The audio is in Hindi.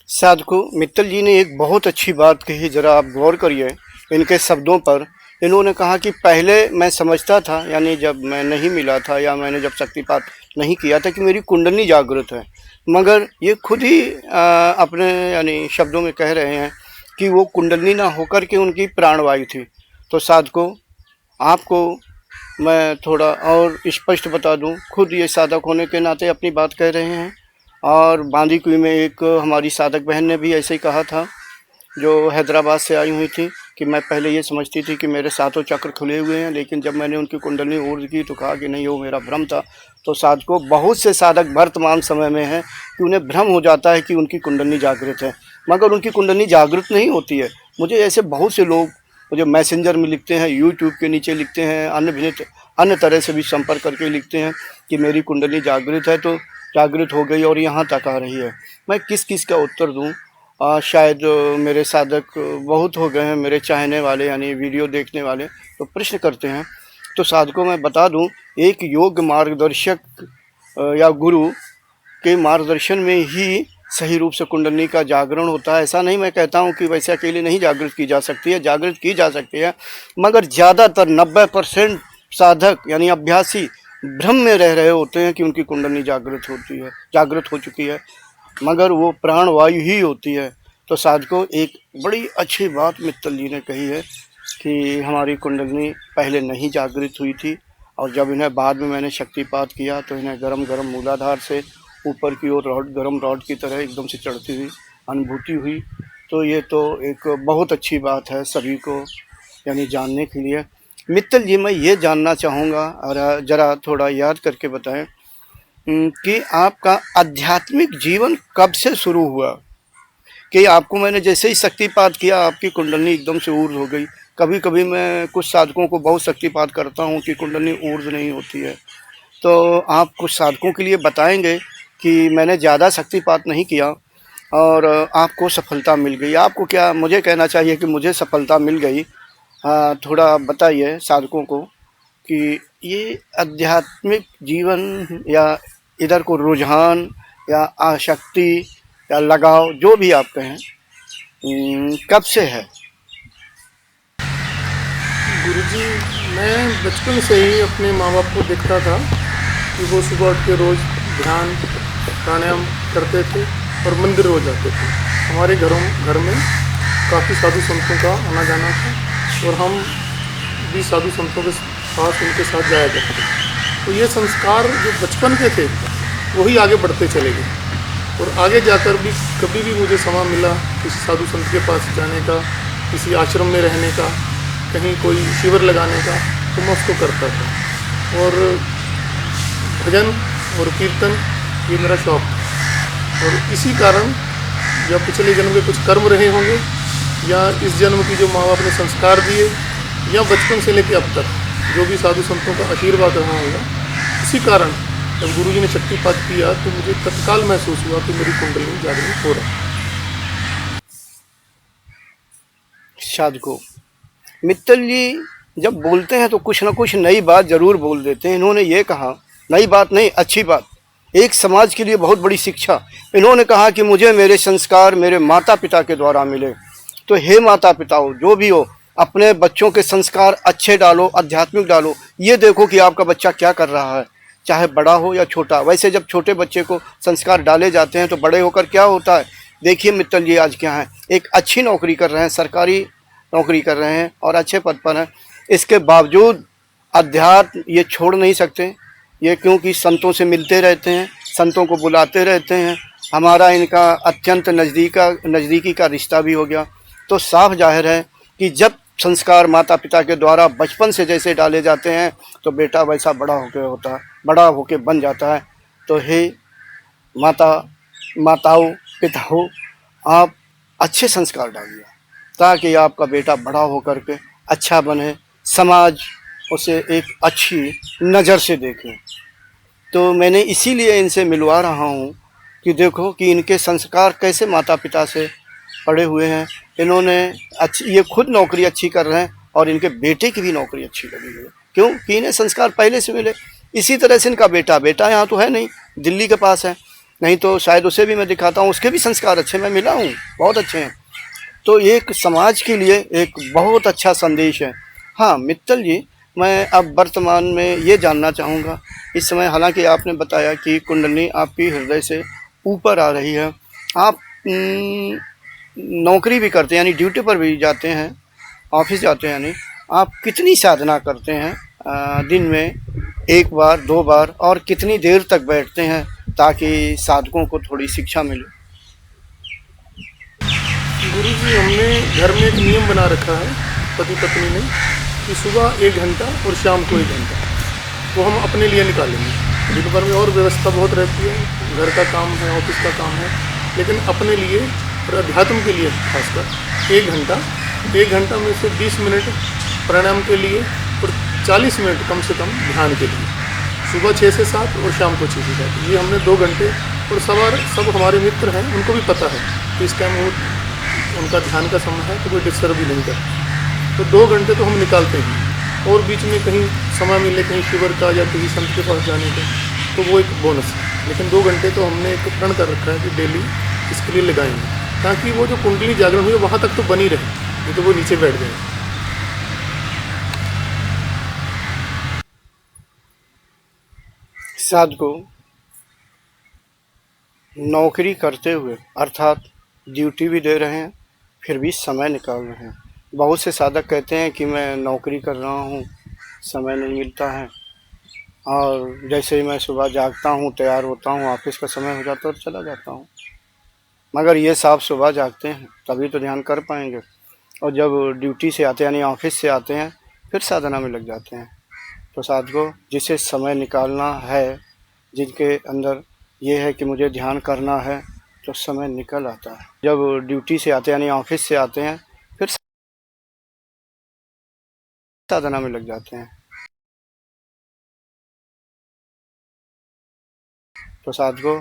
साधको मित्तल जी ने एक बहुत अच्छी बात कही, जरा आप गौर करिए इनके शब्दों पर। इन्होंने कहा कि पहले मैं समझता था, यानी जब मैं नहीं मिला था या मैंने जब शक्तिपात नहीं किया था, कि मेरी कुंडली जागृत है। मगर ये खुद ही अपने यानी शब्दों में कह रहे हैं कि वो कुंडली ना होकर के उनकी प्राणवायु थी। तो साधको आपको मैं थोड़ा और स्पष्ट बता दूं, खुद ये साधक होने के नाते अपनी बात कह रहे हैं। और बांदीकुई में एक हमारी साधक बहन ने भी ऐसे ही कहा था, जो हैदराबाद से आई हुई थी, कि मैं पहले ये समझती थी कि मेरे सातों चक्र खुले हुए हैं, लेकिन जब मैंने उनकी कुंडली ऊर्ज की तो कहा कि नहीं, वो मेरा भ्रम था। तो साधकों, बहुत से साधक वर्तमान समय में हैं कि उन्हें भ्रम हो जाता है कि उनकी कुंडली जागृत है, मगर उनकी कुंडली जागृत नहीं होती है। मुझे ऐसे बहुत से लोग मुझे मैसेंजर में लिखते हैं, यूट्यूब के नीचे लिखते हैं, अन्य तरह से भी संपर्क करके लिखते हैं कि मेरी कुंडली जागृत है, तो जागृत हो गई और यहाँ तक आ रही है। मैं किस किस का उत्तर दूँ? शायद मेरे साधक बहुत हो गए हैं, मेरे चाहने वाले यानी वीडियो देखने वाले, तो प्रश्न करते हैं। तो साधकों मैं बता दूं, एक योग मार्गदर्शक या गुरु के मार्गदर्शन में ही सही रूप से कुंडली का जागरण होता है। ऐसा नहीं मैं कहता हूं कि वैसे अकेले नहीं जागृत की जा सकती है, जागृत की जा सकती है, मगर ज़्यादातर 90% साधक यानी अभ्यासी भ्रम में रह रहे होते हैं कि उनकी कुंडली जागृत होती है, जागृत हो चुकी है, मगर वो प्राणवायु ही होती है। तो साधकों, एक बड़ी अच्छी बात मित्तल जी ने कही है कि हमारी कुंडली पहले नहीं जागृत हुई थी, और जब इन्हें बाद में मैंने शक्तिपात किया तो इन्हें गरम गरम मूलाधार से ऊपर की ओर गरम रॉड की तरह एकदम से चढ़ती हुई अनुभूति हुई। तो ये तो एक बहुत अच्छी बात है सभी को यानी जानने के लिए। मित्तल जी, मैं ये जानना चाहूँगा, और ज़रा थोड़ा याद करके बताएं कि आपका आध्यात्मिक जीवन कब से शुरू हुआ? कि आपको मैंने जैसे ही शक्तिपात किया आपकी कुंडली एकदम से ऊर्ज हो गई। कभी कभी मैं कुछ साधकों को बहुत शक्तिपात करता हूँ कि कुंडली ऊर्ज नहीं होती है, तो आप कुछ साधकों के लिए बताएंगे कि मैंने ज़्यादा शक्तिपात नहीं किया और आपको सफलता मिल गई। आपको क्या मुझे कहना चाहिए कि मुझे सफलता मिल गई? थोड़ा बताइए साधकों को कि ये आध्यात्मिक जीवन या इधर को रुझान या आसक्ति या लगाव, जो भी आप कहें, कब से है? गुरुजी, मैं बचपन से ही अपने माँ बाप को देखता था कि वो सुबह उठ के रोज़ ध्यान प्राणायाम करते थे और मंदिर रोज जाते थे। हमारे घर में काफ़ी साधु संतों का आना जाना था और हम भी साधु संतों के पास उनके साथ जाया करते थे। तो ये संस्कार जो बचपन के थे वही आगे बढ़ते चले गए, और आगे जाकर भी कभी भी मुझे समय मिला किसी साधु संत के पास जाने का, किसी आश्रम में रहने का, कहीं कोई शिविर लगाने का, तो मैं उसको करता था। और भजन और कीर्तन ये मेरा शौक़ था, और इसी कारण या पिछले जन्म के कुछ कर्म रहे होंगे या इस जन्म की जो माँ बाप ने संस्कार दिए या बचपन से लेकर अब तक जो भी साधु संतों का आशीर्वाद रहा होगा, इसी कारण जब गुरुजी ने शक्तिपात किया तो मुझे तत्काल महसूस हुआ कि मेरी कुंडली जागृत हो रहा है। साधको, मित्तल जी जब बोलते हैं तो कुछ ना कुछ नई बात ज़रूर बोल देते हैं। इन्होंने ये कहा, नई बात नहीं, अच्छी बात, एक समाज के लिए बहुत बड़ी शिक्षा। इन्होंने कहा कि मुझे मेरे संस्कार मेरे माता पिता के द्वारा मिले। तो हे माता पिता हो, जो भी हो, अपने बच्चों के संस्कार अच्छे डालो, आध्यात्मिक डालो। ये देखो कि आपका बच्चा क्या कर रहा है, चाहे बड़ा हो या छोटा। वैसे जब छोटे बच्चे को संस्कार डाले जाते हैं तो बड़े होकर क्या होता है, देखिए मित्तल जी आज क्या है, एक अच्छी नौकरी कर रहे हैं, सरकारी नौकरी कर रहे हैं और अच्छे पद पर हैं। इसके बावजूद अध्यात्म ये छोड़ नहीं सकते, ये क्योंकि संतों से मिलते रहते हैं, संतों को बुलाते रहते हैं, हमारा इनका अत्यंत नज़दीकी का रिश्ता भी हो गया। तो साफ जाहिर है कि जब संस्कार माता पिता के द्वारा बचपन से जैसे डाले जाते हैं तो बेटा वैसा बड़ा होकर होता है, बड़ा होकर बन जाता है। तो हे माताओं पिताओं, आप अच्छे संस्कार डालिए ताकि आपका बेटा बड़ा होकर के अच्छा बने, समाज उसे एक अच्छी नज़र से देखे। तो मैंने इसीलिए इनसे मिलवा रहा हूँ कि देखो कि इनके संस्कार कैसे माता पिता से पड़े हुए हैं। इन्होंने अच्छी, ये खुद नौकरी अच्छी कर रहे हैं और इनके बेटे की भी नौकरी अच्छी लगी हुई है। क्यों कि इन्हें संस्कार पहले से मिले। इसी तरह से इनका बेटा यहाँ तो है नहीं, दिल्ली के पास है, नहीं तो शायद उसे भी मैं दिखाता हूँ, उसके भी संस्कार अच्छे मैं मिला हूँ, बहुत अच्छे हैं। तो एक समाज के लिए एक बहुत अच्छा संदेश है। हाँ मित्तल जी, मैं अब वर्तमान में ये जानना चाहूँगा, इस समय हालांकि आपने बताया कि कुंडली आपकी हृदय से ऊपर आ रही है, आप नौकरी भी करते हैं यानी ड्यूटी पर भी जाते हैं, ऑफिस जाते हैं, यानी आप कितनी साधना करते हैं दिन में, एक बार 2 बार, और कितनी देर तक बैठते हैं ताकि साधकों को थोड़ी शिक्षा मिले? गुरु जी, हमने घर में एक नियम बना रखा है पति पत्नी ने कि सुबह 1 घंटा और शाम को 1 घंटा वो हम अपने लिए निकालेंगे। दिन भर में और व्यवस्था बहुत रहती है, घर का काम है, ऑफिस का काम है, लेकिन अपने लिए और अध्यात्म के लिए खासकर 1 घंटा में से 20 मिनट प्राणायाम के लिए और 40 मिनट कम से कम ध्यान के लिए, सुबह 6 से 7 और शाम को 6 से 7। ये हमने 2 घंटे, और सब हमारे मित्र हैं, उनको भी पता है कि इस टाइम वो उनका ध्यान का समय है, तो कोई डिस्टर्ब भी नहीं करता। तो 2 घंटे तो हम निकालते हैं, और बीच में कहीं समय मिले, कहीं शिविर का या किसी संत के पास जाने का, तो वो एक बोनस है। लेकिन 2 घंटे तो हमने एक प्रण कर रखा है कि डेली इसके लिए लगाएंगे, ताकि वो जो कुंडली जागरण हुई है वहाँ तक तो बनी रहे, नहीं तो वो नीचे बैठ जाए। साधकों, नौकरी करते हुए अर्थात ड्यूटी भी दे रहे हैं, फिर भी समय निकाल रहे हैं। बहुत से साधक कहते हैं कि मैं नौकरी कर रहा हूँ, समय नहीं मिलता है, और जैसे ही मैं सुबह जागता हूँ, तैयार होता हूँ, ऑफिस का समय हो जाता है और चला जाता हूँ। मगर ये साहब सुबह जागते हैं तभी तो ध्यान कर पाएंगे, और जब ड्यूटी से आते हैं यानी ऑफिस से आते हैं, फिर साधना में लग जाते हैं। तो साधकों, जिसे समय निकालना है, जिनके अंदर ये है कि मुझे ध्यान करना है, तो समय निकल आता है। जब ड्यूटी से आते हैं यानी ऑफिस से आते हैं, फिर साधना में लग जाते हैं। तो साधकों,